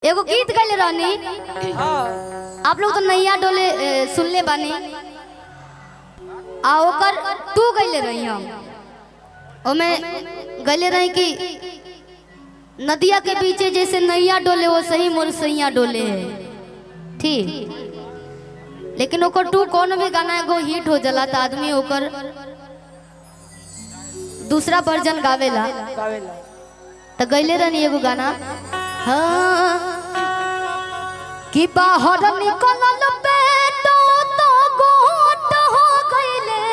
एगो गीत गले रहनी। आप लोग तो नैया डोले सुनले बानी आ ओकर तू गले रही हम ओमे गले रही कि नदिया के पीछे जैसे नैया डोले वो सही मोर सैया डोले है ठीक। लेकिन ओकर तू कौन भी गाना एगो हिट हो जला त आदमी ओकर दूसरा वर्जन गावेला त गले रहनी एगो गाना हाँ कि बाहर निकलल पेटो तो गोट हो गइले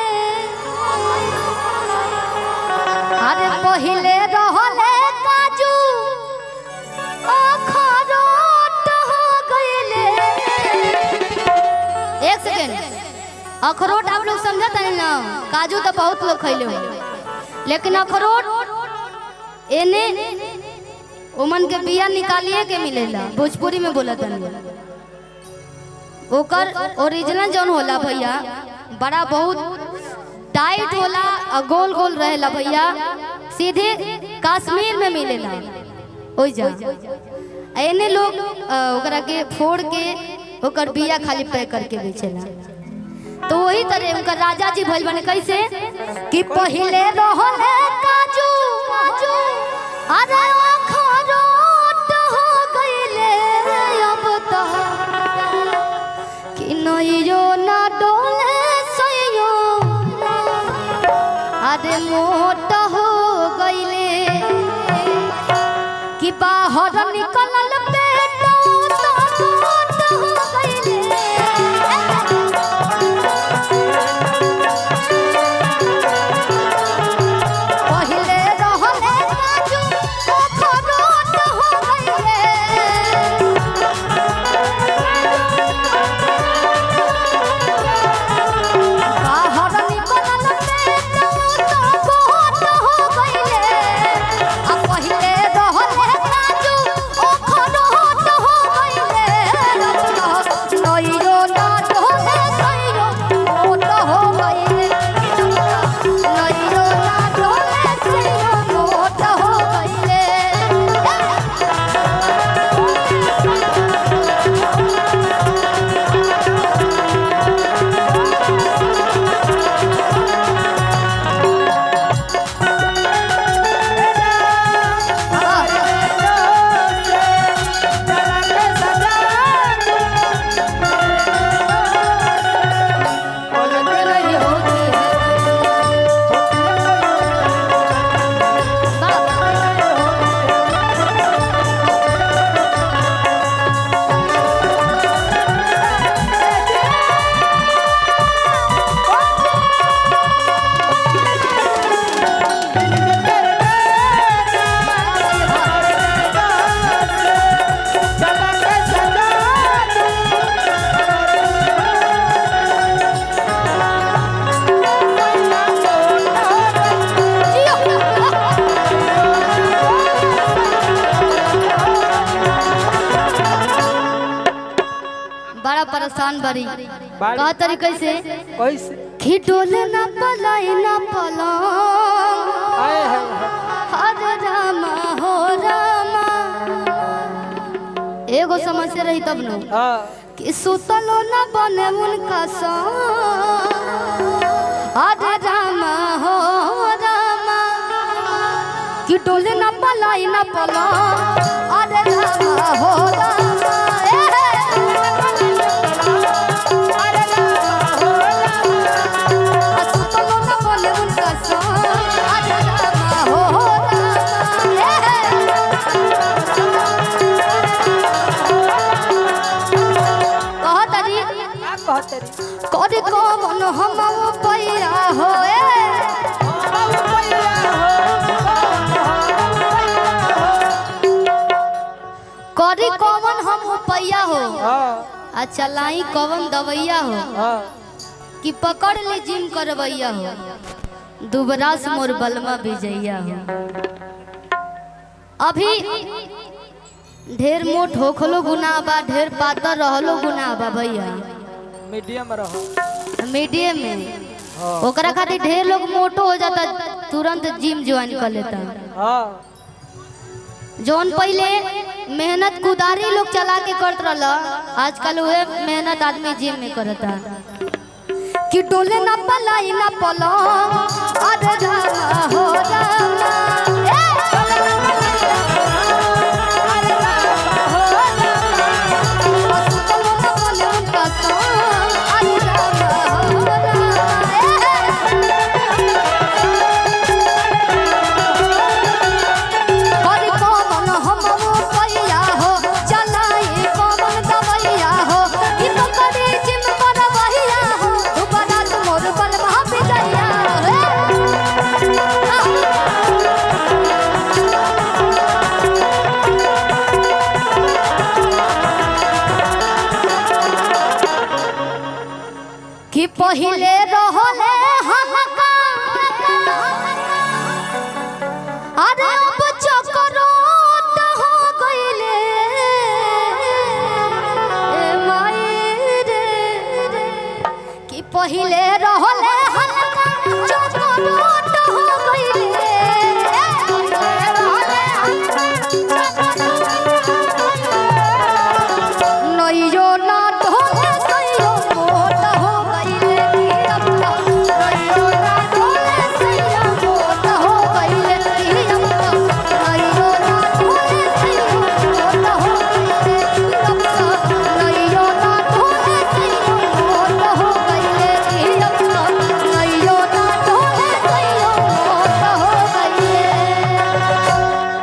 अरे पहिले रहले काजू अखरोट हो गइले। एक सेकंड, अखरोट आप लोग समझत हैं ना? काजू तो बहुत लोग खइले हो, लेकिन अखरोट एने उमन के बिया निकालिए के मिलेला। भोजपुरी में बोला था ओकर ओरिजिनल जौन होला भैया बड़ा बहुत टाइट होला और गोल गोल रहेला भैया, सीधे कश्मीर में मिलेला ओइ जा। एने लोग ओकरा के फोड़ के ओकर बिया खाली पैक करके बेचेला। तो वही तरह उनका राजा जी भइल बने कैसे कि पहिले रहले काजू अरे अखरोट हो गइले अब तो कि नैयो ना डोले सैयो अरे मोट हो गइले कि बाहर निकलल पेटो तो मोट हो गइले। बड़ा परेशान बड़ी कहा तरीके से खिटोले ना पलाई ना पलंग हर रामा हो रामा। एगो समस्या रही तब न कि सुतलो ना बने उनका संग हर रामा हो रामा। खिटोले ना पलाई ना पलंग हर रामा हो रामा। करे कौन हम पैया होए करे कौन हम पैया हो अच्छा लाई कौन दवैया हो कि पकड़ ले जिम करवैया हो दुबरास मोर बलमा विजैया हो। अभी ढेर मोट होखलो गुनाह बा, ढेर पातर रहलो गुनाह बा भैया। मीडियम रहो, मीडियम में ओकरा खातिर ढेर लोग मोटो हो जाता तुरंत जिम ज्वाइन कर लेता। जौन पहले मेहनत कुदारी लोग चला के करत रहला, आजकल वह मेहनत आदमी जिम में करता। कि डोले ना पलाई ना पलंग, अरे रामा हो रामा, अरे रामा हो रामा, सुतलो ना बोले उनका संग, अरे रामा हो रामा। हरि पवन हमो पैया हो, चलाई पवन दवैया हो, कि पकड़ी जिम पर बहिया हो, दुबारा मोर बलवा बिजैया रे। कि पहिले रहले हमका, अरे अब चकरोट हो गइले ए माई रे। कि पहिले